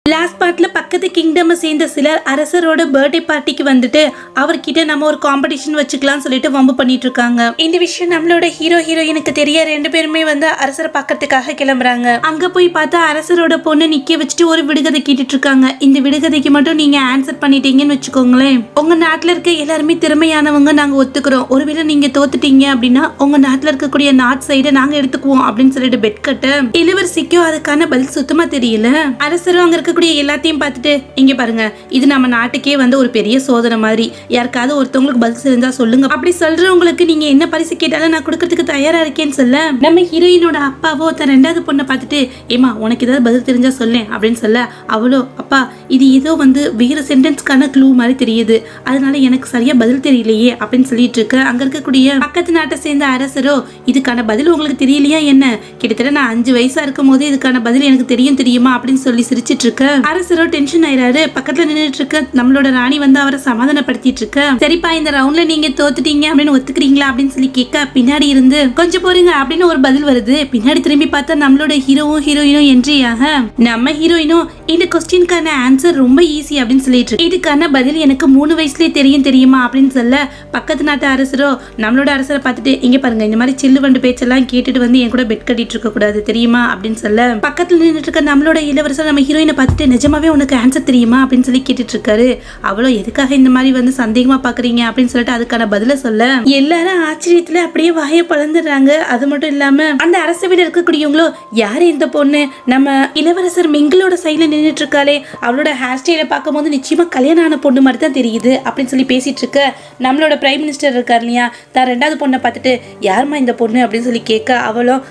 Last பார்ட்ல பக்கத்து kingdom சேர்ந்த சிலர் அரசரோட பர்த்டே பார்ட்டிக்கு வந்துட்டு அவர்கிட்ட நம்ம ஒரு காம்படிஷன் வச்சுக்கலாம் சொல்லிட்டு வம்பு பண்ணிட்டு இருக்காங்க. இந்த விஷயம் நம்மளோட ஹீரோயினுக்கு தெரிய 2 பேருமே வந்து அரசரை பார்க்கறதுக்காக கிளம்புறாங்க. அங்க போய் பார்த்தா அரசரோட பொண்ணு நிக்க வச்சுட்டு ஒரு விடுகதை கேட்டுட்டு இருக்காங்க. இந்த விடுகதைக்கு மட்டும் நீங்க ஆன்சர் பண்ணிட்டீங்கன்னு வச்சுக்கோங்களேன், உங்க நாட்டுல இருக்க எல்லாருமே திறமையானவங்க நாங்க ஒத்துக்கிறோம். ஒருவேளை நீங்க தோத்துட்டீங்க அப்படின்னா உங்க நாட்டுல இருக்கக்கூடிய நார்த் சைடை நாங்க எடுத்துக்குவோம் அப்படின்னு சொல்லிட்டு பெட் கட்ட இளவரசிக்கும் அதுக்கான பதில் சுத்தமா தெரியல. அரசரும் அங்க இருக்கக்கூடிய எல்லாத்தையும் பார்த்துட்டு இங்க பாருங்க, இது நம்ம நாட்டுக்கே வந்து ஒரு பெரிய சோதனை மாதிரி, யாருக்காவது ஒருத்தவங்களுக்கு பதில் தெரிஞ்சா சொல்லுங்க, அப்படி சொல்றவங்களுக்கு நீங்க என்ன பரிசு கேட்டாலும் நான் கொடுக்கறதுக்கு தயாரா இருக்கேன்னு சொல்ல நம்ம ஹீரோயினோட அப்பாவோ தன் 2வது பொண்ணை பார்த்துட்டு ஏமா உனக்கு ஏதாவது பதில் தெரிஞ்சா சொல்லேன் அப்படின்னு சொல்ல அவளோ அப்பா இது ஏதோ வந்து வேற சென்டென்ஸ்க்கான க்ளூ மாதிரி தெரியுது, அதனால எனக்கு சரியா பதில் தெரியலையே அப்படின்னு சொல்லிட்டு இருக்க அங்க இருக்கக்கூடிய பக்கத்து நாட்டை சேர்ந்த அரசரோ இதுக்கான பதில் உங்களுக்கு தெரியலையா என்ன, கிட்டத்தட்ட நான் 5 வயசா இருக்கும் போது இதுக்கான பதில் எனக்கு தெரியுமா அப்படின்னு சொல்லி சிரிச்சிட்டு இருக்க அரசரோ டென்ஷன் ஆயிராரு. பக்கத்துல நின்றுட்டு இருக்க நம்மளோட ராணி வந்து அவரை சமாதானப்படுத்திட்டு இருக்க சரிப்பா இந்த ரவுண்ட்ல நீங்க தோத்துட்டீங்க அப்படின்னு ஒத்துக்கிறீங்களா அப்படின்னு சொல்லி கேட்க பின்னாடி இருந்து கொஞ்சம் போறீங்க அப்படின்னு ஒரு பதில் வருது. பின்னாடி திரும்பி பார்த்தா நம்மளோட ஹீரோயினும் என்ட்ரி ஆக நம்ம ஹீரோயினும் இந்த கொஸ்டினுக்கான ஆன்சர் ரொம்ப ஈஸி அப்படின்னு சொல்லிட்டு இதுக்கான பதில் எனக்கு 3 வயசுலயே தெரியுமா அப்படின்னு சொல்ல பக்கத்து நாட்டு அரசரோ நம்மளோட அரசரை பார்த்துட்டு இங்க பாருங்க இந்த மாதிரி சில்லு வண்டு பேச்செல்லாம் கேட்டுட்டு வந்து என் கூட பெட் கட்டிட்டு இருக்க கூடாது தெரியுமா அப்படின்னு சொல்ல பக்கத்துல நின்றுட்டு இருக்க நம்மளோட இளவரசர் நம்ம ஹீரோயினை பார்த்துட்டு நிஜமாவே உனக்கு ஆன்சர் தெரியுமா அப்படின்னு சொல்லி கேட்டுட்டு இருக்காரு. அவ்வளோ எதுக்காக இந்த மாதிரி வந்து சந்தேகமா பாக்குறீங்க அப்படின்னு சொல்லிட்டு அதுக்கான பதில சொல்ல எல்லாரும் ஆச்சரியத்துல அப்படியே வாயை பழந்துடுறாங்க. அது மட்டும் இல்லாம அந்த அரசவையில் இருக்கக்கூடியவங்களோ யாரு இந்த பொண்ணு, நம்ம இளவரசர் மெங்களோட சைட்ல நின்றுட்டு இருக்காளே, அவளோட ஹேர் ஸ்டைலை பார்க்கும் போது நிச்சயமா கல்யாணம் ஆன பொண்ணு மாதிரி தான் தெரியுது அப்படின்னு சொல்லி பேசிட்டு இருக்க நம்மளோட பிரைம் மினிஸ்டர் இருக்கார் இல்லையா, தான் 2வது பொண்ணை பார்த்துட்டு யாருமா இந்த பொண்ணு அப்படின்னு சொல்லி கேட்க அவளும்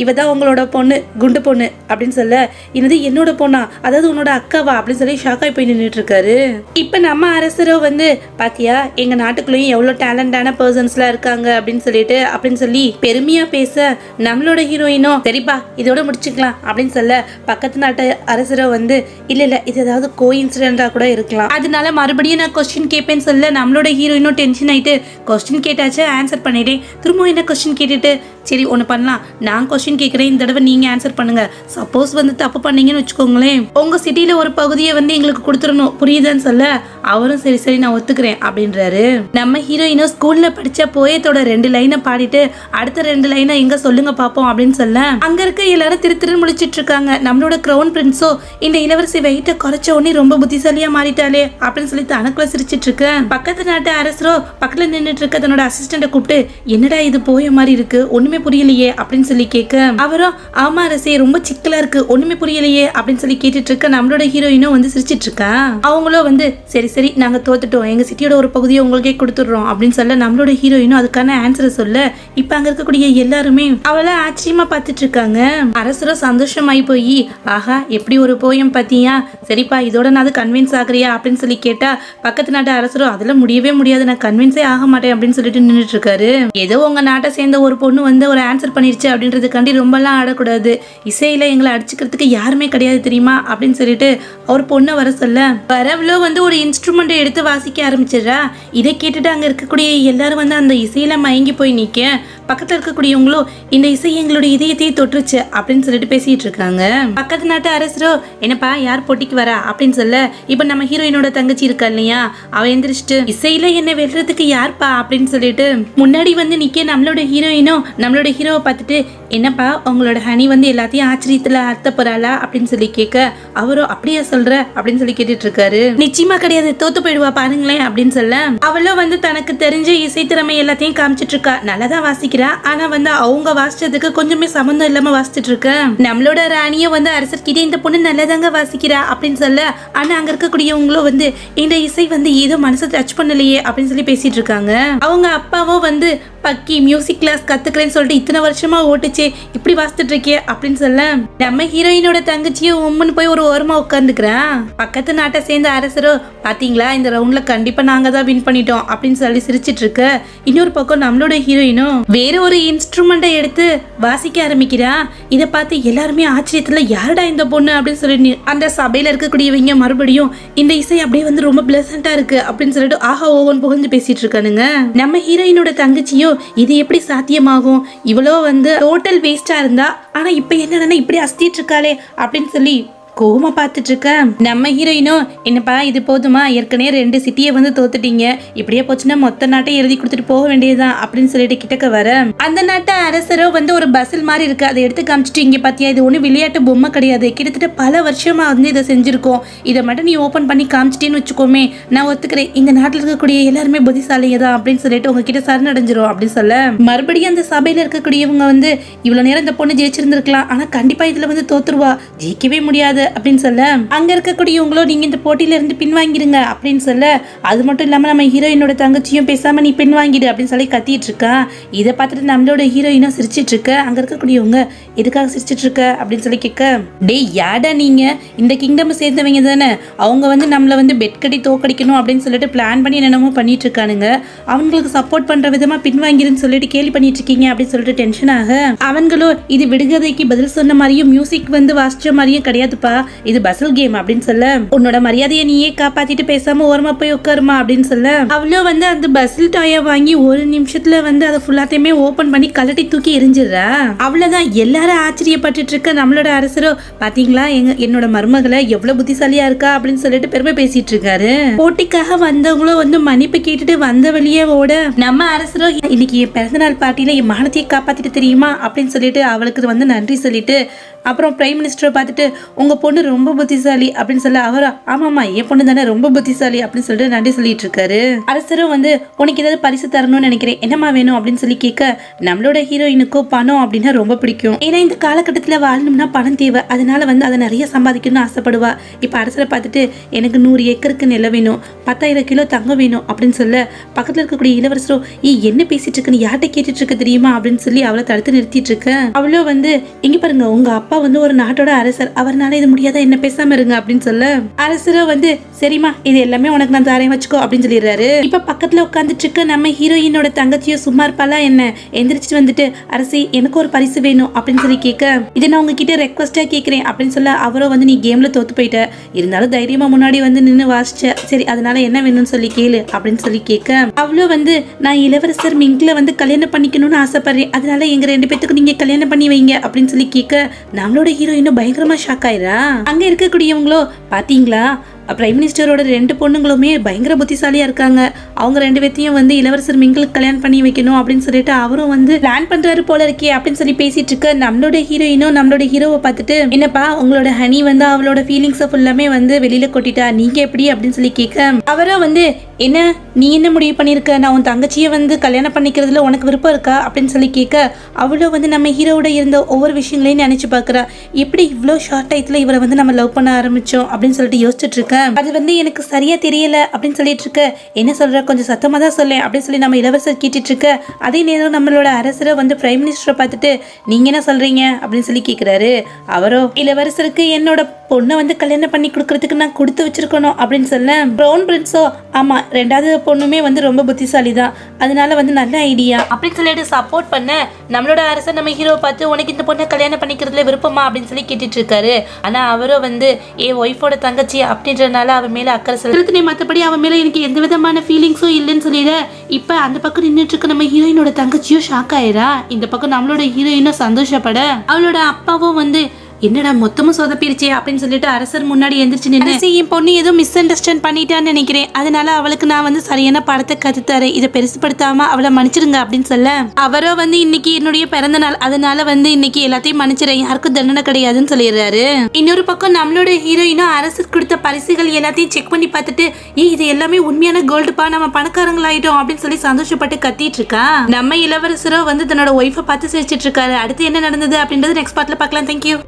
இவதான் உங்களோட பொண்ணு குண்டு பொண்ணு அப்படின்னு சொல்ல இது என்னோட பொண்ணா, அதாவது உன்னோட அக்காவா அப்படின்னு சொல்லி ஷாக்காய் போய் நின்றுட்டு இருக்காரு. இப்ப நம்ம அரசரோ வந்து பாத்தியா எங்க நாட்டுக்குள்ளேயும் எவ்வளவு டேலண்டான பர்சன்ஸ்லாம் இருக்காங்க அப்படின்னு சொல்லி பெருமையா பேச நம்மளோட ஹீரோயினோ சரிப்பா இதோட முடிச்சுக்கலாம் அப்படின்னு சொல்ல பக்கத்து நாட்டு அரசரோ வந்து இல்ல இது ஏதாவது கோஇன்சிடென்டா கூட இருக்கலாம், அதனால மறுபடியும் நான் கொஸ்டின் கேட்பேன்னு சொல்ல நம்மளோட ஹீரோயினும் டென்ஷன் ஆயிட்டு கொஸ்டின் கேட்டாச்சு ஆன்சர் பண்ணிட்டேன், திரும்ப என்ன கொஸ்டின் கேட்டுட்டு சரி ஒன்று பண்ணலாம், நான் கொஸ்டின் கேட்குறேன் இந்த தடவை நீங்கள் ஆன்சர் பண்ணுங்க, சப்போஸ் வந்து தப்பு பண்ணீங்கன்னு வச்சுக்கோங்களேன் உங்கள் சிட்டியில் ஒரு பகுதியை வந்து எங்களுக்கு கொடுத்துடணும் புரியுதுன்னு சொல்ல அவரும் சரி நான் ஒத்துக்கிறேன் அப்படின்றாரு. நம்ம ஹீரோயினும் ஸ்கூலில் படித்த போயத்தோட 2 லைனை பாடிட்டு அடுத்த 2 லைனை எங்க சொல்லுங்க பார்ப்போம் அப்படின்னு சொல்ல அங்கே இருக்க எல்லாரும் திரு முழிச்சிட்டு இருக்காங்க. நம்மளோட கிரவுன் பிரின்ஸோ இந்த இளவரசி வெயிட்டை குறைச்ச உடனே ரொம்ப புத்திசாலியா மாறிட்டாலே அப்படின்னு சொல்லி தனக்குள்ள சிரிச்சிட்டு இருக்க பக்கத்து நாட்டு அரசரோ பக்கத்துல நின்றுட்டு இருக்க தன்னோட அசிஸ்டண்ட்டை கூப்பிட்டு என்னடா இது போய மாதிரி இருக்கு ஒண்ணுமே புரியலையே அப்படின்னு சொல்லி கேட்க அவரும் ஆமா அரசே ரொம்ப சிக்கலா இருக்கு ஒண்ணுமே புரியலையே அப்படின்னு சொல்லி கேட்டுட்டு இருக்க நம்மளோட ஹீரோயினும் வந்து சிரிச்சிட்டு இருக்கா. அவங்களும் வந்து சரி நாங்க தோத்துட்டோம் எங்க சிட்டியோட ஒரு பகுதியை உங்களுக்கே கொடுத்துடுறோம் அப்படின்னு சொல்ல நம்மளோட ஹீரோயினும் அதுக்கான ஆன்சரை சொல்ல இப்ப அங்க இருக்கக்கூடிய எல்லாருமே அவளை ஆச்சரியமா பார்த்துட்டு இருக்காங்க. அரசரும் சந்தோஷமாயி போய் ஆஹா எப்படி ஒரு போயம் பாத்தியா, சரிப்பா இதோட நான் அது கன்வின்ஸ் ஆகுறியா அப்படின்னு சொல்லி கேட்டா பக்கத்து நாட்டு அரசரும் அதுல முடியவே முடியாது நான் கன்வின்ஸே ஆக மாட்டேன் அப்படின்னு சொல்லிட்டு நின்றுட்டு இருக்காரு. ஏதோ உங்க நாட்டை சேர்ந்த ஒரு பொண்ணு வந்து ஒரு ஆன்சர் பண்ணிருச்சு அப்படின்றதுக்காண்டி ரொம்பலாம் ஆடக்கூடாது, இசையில எங்களை அடிச்சுக்கிறதுக்கு யாருமே கிடையாது தெரியுமா அப்படின்னு சொல்லிட்டு அவர் பொண்ணை வர சொல்ல வரவுல வந்து ஒரு இன்ஸ்ட்ருமெண்ட் எடுத்து வாசிக்க ஆரம்பிச்சிடுறா. இதை கேட்டுட்டு அங்க இருக்கக்கூடிய எல்லாரும் வந்து அந்த இசையில மயங்கி போய் நிக்க பக்கத்துல இருக்கக்கூடியவங்களும் இந்த இசை எங்களுடைய இதயத்தையே தொற்றுச்சு அப்படின்னு சொல்லிட்டு பேசிட்டு இருக்காங்க. பக்கத்து நாட்டு அரசரோ என்னப்பா யார் போட்டிக்கு வரா அப்படின்னு சொல்ல இப்ப நம்ம ஹீரோயினோட தங்கச்சி இருக்கா இல்லையா அவ எந்திரிச்சிட்டு இசையில என்ன வெல்றதுக்கு யார்ப்பா அப்படின்னு சொல்லிட்டு முன்னாடி வந்து நிக்க நம்மளோட ஹீரோயினும் நம்மளோட ஹீரோவை பார்த்துட்டு என்னப்பா உங்களோட ஹனி வந்து எல்லாத்தையும் ஆச்சரியத்துல அர்த்த போறாளா அப்படின்னு சொல்லி கேட்க அவரும் அப்படியா சொல்ற அப்படின்னு சொல்லி கேட்டுட்டு இருக்காரு. நிச்சயமா கிடையாது தோத்து போயிடுவா பாருங்களேன் அப்படின்னு சொல்ல அவளும் வந்து தனக்கு தெரிஞ்ச இசை திறமை எல்லாத்தையும் காமிச்சிட்டு இருக்கா, நல்லாதான் வாசிக்கிறா, ஆனா வந்து அவங்க வாசிச்சதுக்கு கொஞ்சமே சம்பந்தம் இல்லாம வாசிச்சுட்டு இருக்க நம்மளோட ராணிய வந்து அரசர்கிட்ட இந்த பொண்ணு நல்லதாங்க வாசிக்கிறா அப்படின்னு சொல்ல ஆனா அங்க இருக்கக்கூடியவங்களும் வந்து இந்த இசை வந்து ஏதோ மனசை டச் பண்ணலையே அப்படின்னு சொல்லி பேசிட்டு இருக்காங்க. அவங்க அப்பாவோ வந்து பக்கி மியூசிக் கிளாஸ் கத்துக்கிறேன்னு சொல்லிட்டு இத்தனை வருஷமா ஓட்டுச்சே இப்படி வாசித்துட்டு இருக்கே அப்படின்னு சொல்ல நம்ம ஹீரோயினோட தங்கச்சியும் உம்முன்னு போய் ஒரு ஓரமா உட்காந்துக்கிறான். பக்கத்து நாட்டை சேர்ந்த அரசரோ பாத்தீங்களா இந்த ரவுண்ட்ல கண்டிப்பா நாங்க தான் வின் பண்ணிட்டோம் அப்படின்னு சொல்லி சிரிச்சிட்டு இருக்க இன்னொரு பக்கம் நம்மளோட ஹீரோயினும் வேற ஒரு இன்ஸ்ட்ருமெண்ட்டை எடுத்து வாசிக்க ஆரம்பிக்கிறா. இதை பார்த்து எல்லாருமே ஆச்சரியத்துல யாருடா இந்த பொண்ணு அப்படின்னு சொல்லி அந்த சபையில இருக்கக்கூடியவங்க மறுபடியும் இந்த இசை அப்படியே வந்து ரொம்ப பிளசண்டா இருக்கு அப்படின்னு சொல்லிட்டு ஆஹா ஓவன் புகழ்ந்து பேசிட்டு இருக்கானுங்க. நம்ம ஹீரோயினோட தங்கச்சியோ இது எப்படி சாத்தியமாகும், இவ்வளோ வந்து டோட்டல் வேஸ்டா இருந்தா ஆனா இப்ப என்னன்னா இப்படி அஸ்திட்டு இருக்காளே அப்படின்னு சொல்லி கோவமா பார்த்துட்டு இருக்க. நம்ம ஹீரோயினும் என்னப்பா இது போதுமா, ஏற்கனவே 2 சிட்டியை வந்து தோத்துட்டீங்க, இப்படியே போச்சுன்னா மொத்த நாட்டை எழுதி கொடுத்துட்டு போக வேண்டியதுதான் அப்படின்னு சொல்லிட்டு கிட்டக்க வர, அந்த நாட்டை அரசரோ வந்து ஒரு பஸ்ஸில் மாதிரி இருக்கு, அதை எடுத்து காமிச்சிட்டு இங்க பாத்தியா இது ஒண்ணு விளையாட்டு பொம்மை கிடையாது, கிட்டத்தட்ட பல வருஷமா வந்து இதை செஞ்சிருக்கோம், இதை மட்டும் நீ ஓபன் பண்ணி காமிச்சிட்டேன்னு வச்சுக்கோமே, நான் ஒத்துக்கிறேன் இந்த நாட்டில் இருக்கக்கூடிய எல்லாருமே புத்திசாலிங்க தான் அப்படின்னு சொல்லிட்டு உங்ககிட்ட சரணடைஞ்சிரும் அப்படின்னு சொல்ல, மறுபடியும் அந்த சபையில இருக்கக்கூடியவங்க வந்து இவ்வளவு நேரம் இந்த பொண்ணு ஜெயிச்சிருந்திருக்கலாம், ஆனா கண்டிப்பா இதுல வந்து தோத்துருவா, ஜெயிக்கவே முடியாது அப்படின்னு சொல்ல, அங்க இருக்கக்கூடியவங்களோ நீங்க இந்த போட்டியில இருந்து பின்வாங்கிடுங்க அப்படின்னு சொல்ல, அது மட்டும் இல்லாம நம்ம ஹீரோயினோட தங்கச்சியும் பேசாம நீ பின்வாங்கிடு அப்படின்னு சொல்லி கத்திட்டு இருக்கா. இதை பார்த்துட்டு நம்மளோட ஹீரோயினும் சிரிச்சிட்டு இருக்க. அங்க இருக்கக்கூடியவங்க எதுக்காக சிரிச்சிட்டு இருக்க அப்படின்னு சொல்லி கேட்க, டேய் யாடா நீங்க இந்த கிங்டம் சேர்ந்தவங்க தானே, அவங்க வந்து நம்மள வந்து பெட் கட்டி தோக்கடிக்கணும் அப்படின்னு சொல்லிட்டு பிளான் பண்ணி என்னென்னமோ பண்ணிட்டு இருக்கானுங்க, அவங்களுக்கு சப்போர்ட் பண்ற விதமா பின்வாங்கிருன்னு சொல்லிட்டு கேள்வி பண்ணிட்டு இருக்கீங்க அப்படின்னு சொல்லிட்டு டென்ஷன் ஆக, அவங்களோ இது விடுகதைக்கு பதில் சொன்ன மாதிரியும் மியூசிக் வந்து வாசிச்ச மாதிரியும் கிடையாதுப்பா, இது பசில் கேம் அப்படின்னு சொல்ல, உன்னோட மரியாதையை நீயே காப்பாத்திட்டு பேசாம ஓரமா போய் உட்காருமா அப்படின்னு சொல்ல, அவ்வளோ வந்து அந்த பசில் டாயை வாங்கி ஒரு நிமிஷத்துல வந்து அதை ஃபுல்லாத்தையுமே ஓபன் பண்ணி கலட்டி தூக்கி எரிஞ்சிடறா. அவ்வளவுதான், எல்லாரும் ஆச்சரியப்பட்டு இருக்க நம்மளோட அரசரோ பாத்தீங்களா என்னோட மருமகளை எவ்வளவு புத்திசாலியா இருக்கா அப்படின்னு சொல்லிட்டு பெருமை பேசிட்டு இருக்காரு. போட்டிக்காக வந்தவங்களும் வந்து மன்னிப்பு கேட்டுட்டு வந்த வழியே ஓட, நம்ம அரசரோ இன்னைக்கு என் பிறந்தநாள் பார்ட்டியில என் மானத்தையே காப்பாத்திட்டு தெரியுமா அப்படின்னு சொல்லிட்டு அவளுக்கு வந்து நன்றி சொல்லிட்டு, அப்புறம் பிரைம் மினிஸ்டரை பார்த்துட்டு உங்க பொண்ணு ரொம்ப புத்திசாலி அப்படின்னு சொல்ல, அவரா ஆமாமா என் பொண்ணு தானே ரொம்ப புத்திசாலி அப்படின்னு சொல்லிட்டு நன்றி சொல்லிட்டு இருக்காரு. அரசரும் வந்து உனக்கு ஏதாவது பரிசு தரணும்னு நினைக்கிறேன், என்னமா வேணும் அப்படின்னு சொல்லி கேட்க, நம்மளோட ஹீரோயினுக்கோ பணம் அப்படின்னா ரொம்ப பிடிக்கும், ஏன்னா இந்த காலகட்டத்தில் வாழணும்னா பணம் தேவை, அதனால வந்து அதை நிறைய சம்பாதிக்கணும்னு ஆசைப்படுவா. இப்போ அரசரை பார்த்துட்டு எனக்கு 100 ஏக்கருக்கு நிலம் வேணும், 10,000 கிலோ தங்கம் வேணும் அப்படின்னு சொல்ல, பக்கத்தில் இருக்கக்கூடிய இளவரசரோ என்ன பேசிட்டு இருக்குன்னு யார்கிட்ட கேட்டுட்டு இருக்க தெரியுமா அப்படின்னு சொல்லி அவளை தடுத்து நிறுத்திட்டு இருக்க. அவ்வளோ வந்து எங்க பாருங்க உங்க அப்பா வந்து ஒரு நாட்டோட அரசர், அவர்னால இது முடியாத என்ன பேசாம இருங்க அப்படின்னு சொல்ல, அரசரோ வந்து சரிமா இது எல்லாமே உனக்கு நான் தாரையும் வச்சுக்கோ அப்படின்னு சொல்லிடுறாரு. இப்ப பக்கத்துல உட்காந்துட்டு இருக்க நம்ம ஹீரோயினோட தங்கச்சியோ சும்மா இருப்பாளா என்ன, எந்திரிச்சிட்டு வந்துட்டு அரசி எனக்கு ஒரு பரிசு வேணும் அப்படின்னு சொல்லி கேட்க, இதை நான் உங்ககிட்ட ரெக்வஸ்டா கேட்கிறேன் அப்படின்னு சொல்ல, அவரோ வந்து நீ கேம்ல தோத்து போயிட்ட, இருந்தாலும் தைரியமா முன்னாடி வந்து நின்று வாசிச்ச, சரி அதனால என்ன வேணும்னு சொல்லி கேளு அப்படின்னு சொல்லி கேட்க, அவ்வளோ வந்து நான் இளவரசர் மிங்க்ல வந்து கல்யாணம் பண்ணிக்கணும்னு ஆசைப்படுறேன், அதனால எங்க 2 பேத்துக்கு நீங்க கல்யாணம் பண்ணி வைங்க அப்படின்னு சொல்லி கேட்க, நம்மளோட ஹீரோயினும் பயங்கரமா ஷாக் ஆயிரா. அங்க இருக்கக்கூடியவங்களோ பாத்தீங்களா பிரைம் மினிஸ்டரோட 2 பொண்ணுங்களுமே பயங்கர புத்திசாலியா இருக்காங்க, அவங்க 2 பேத்தையும் வந்து இளவரசர் மிங்களுக்கு கல்யாணம் பண்ணி வைக்கணும் அப்படின்னு சொல்லிட்டு அவரும் வந்து பிளான் பண்றாரு போல இருக்கே அப்படின்னு சொல்லி பேசிட்டு இருக்க. நம்மளோட ஹீரோயினும் நம்மளோட ஹீரோவை பார்த்துட்டு என்னப்பா உங்களோட ஹனி வந்து அவளோட ஃபீலிங்ஸ் ஃபுல்லாமே வந்து வெளியில கொட்டிட்டா, நீங்க எப்படி அப்படின்னு சொல்லி கேட்க, அவரும் வந்து என்ன நீ என்ன முடிவு பண்ணிருக்க, நான் உன் தங்கச்சியை வந்து கல்யாணம் பண்ணிக்கிறதுல உனக்கு விருப்பம் இருக்கா அப்படின்னு சொல்லி கேட்க, அவ்வளோ வந்து நம்ம ஹீரோவோட இருந்த ஒவ்வொரு விஷயங்களையும் நினைச்சு பாக்குறா, எப்படி இவ்வளோ ஷார்ட் டயத்துல இவரை வந்து நம்ம லவ் பண்ண ஆரம்பிச்சோம் அப்படின்னு சொல்லிட்டு யோசிச்சுட்டு இருக்க. அது வந்து எனக்கு சரியா தெரியல அப்படின்னு சொல்லிட்டு இருக்க, என்ன சொல்ற கொஞ்சம் சத்தமா தான் சொல்லேன் அப்படின்னு சொல்லி நம்ம இளவரசர் கேட்டுட்டு இருக்க. அதே நேரம் நம்மளோட அரசரை வந்து பிரைம் மினிஸ்டரை பார்த்துட்டு நீங்க என்ன சொல்றீங்க அப்படின்னு சொல்லி கேட்கிறாரு. அவரோ இளவரசருக்கு என்னோட பொண்ணை வந்து கல்யாணம் பண்ணி கொடுக்கறதுக்கு நான் கொடுத்து வச்சிருக்கணும் அப்படின்னு சொல்ல, ப்ரௌன் பிரின்ஸோ ஆமா 2வது பொண்ணுமே வந்து ரொம்ப புத்திசாலி தான், அதனால வந்து நல்ல ஐடியா அப்படின்னு சொல்லிட்டு சப்போர்ட் பண்ண, நம்மளோட அரசர் நம்ம ஹீரோவை பார்த்து உனக்கு இந்த பொண்ணை கல்யாணம் பண்ணிக்கிறதுல விருப்பமா அப்படின்னு சொல்லி கேட்டுட்டு இருக்காரு. ஆனா அவரோ வந்து என் ஒய்ஃபோட தங்கச்சி அப்படின்றனால அவன் மேல அக்கறை செலுத்தினே, மற்றபடி அவன் மேல எனக்கு எந்த விதமான ஃபீலிங்ஸும் இல்லைன்னு சொல்லிட. இப்ப அந்த பக்கம் நின்றுட்டு இருக்க நம்ம ஹீரோயினோட தங்கச்சியும் ஷாக் ஆயிரா. இந்த பக்கம் நம்மளோட ஹீரோயினும் சந்தோஷப்பட, அவளோட அப்பாவும் வந்து என்னடா மொத்தமும் சொதப்பிருச்சே அப்படின்னு சொல்லிட்டு அரசர் முன்னாடி எந்திரிச்சு நின்று, என் பொண்ணு ஏதோ மிஸ் அண்டர்ஸ்டாண்ட் பண்ணிட்டான்னு நினைக்கிறேன், அதனால அவளுக்கு நான் வந்து சரியான படத்தை கத்துத்தாரு, இதை பெருசுப்படுத்தாம அவளை மன்னிச்சிருங்க அப்படின்னு சொல்ல, அவரோ வந்து இன்னைக்கு என்னுடைய பிறந்த நாள், அதனால வந்து இன்னைக்கு எல்லாத்தையும் மன்னிச்சிடறேன், யாருக்கும் தண்டனை கிடையாதுன்னு சொல்லிடுறாரு. இன்னொரு பக்கம் நம்மளோட ஹீரோயினும் அரசர் கொடுத்த பரிசுகள் எல்லாத்தையும் செக் பண்ணி பார்த்துட்டு இது எல்லாமே உண்மையான கோல்டுப்பா, நம்ம பணக்காரங்களாயிட்டோம் அப்படின்னு சொல்லி சந்தோஷப்பட்டு கத்திட்டு இருக்கா. நம்ம இளவரசரோ வந்து தன்னோட ஒய்ஃபை பார்த்து சிரிச்சிட்டு இருக்காரு. அடுத்து என்ன நடந்தது அப்படின்றது நெக்ஸ்ட் பார்ட்ல பார்க்கலாம். தேங்க்யூ.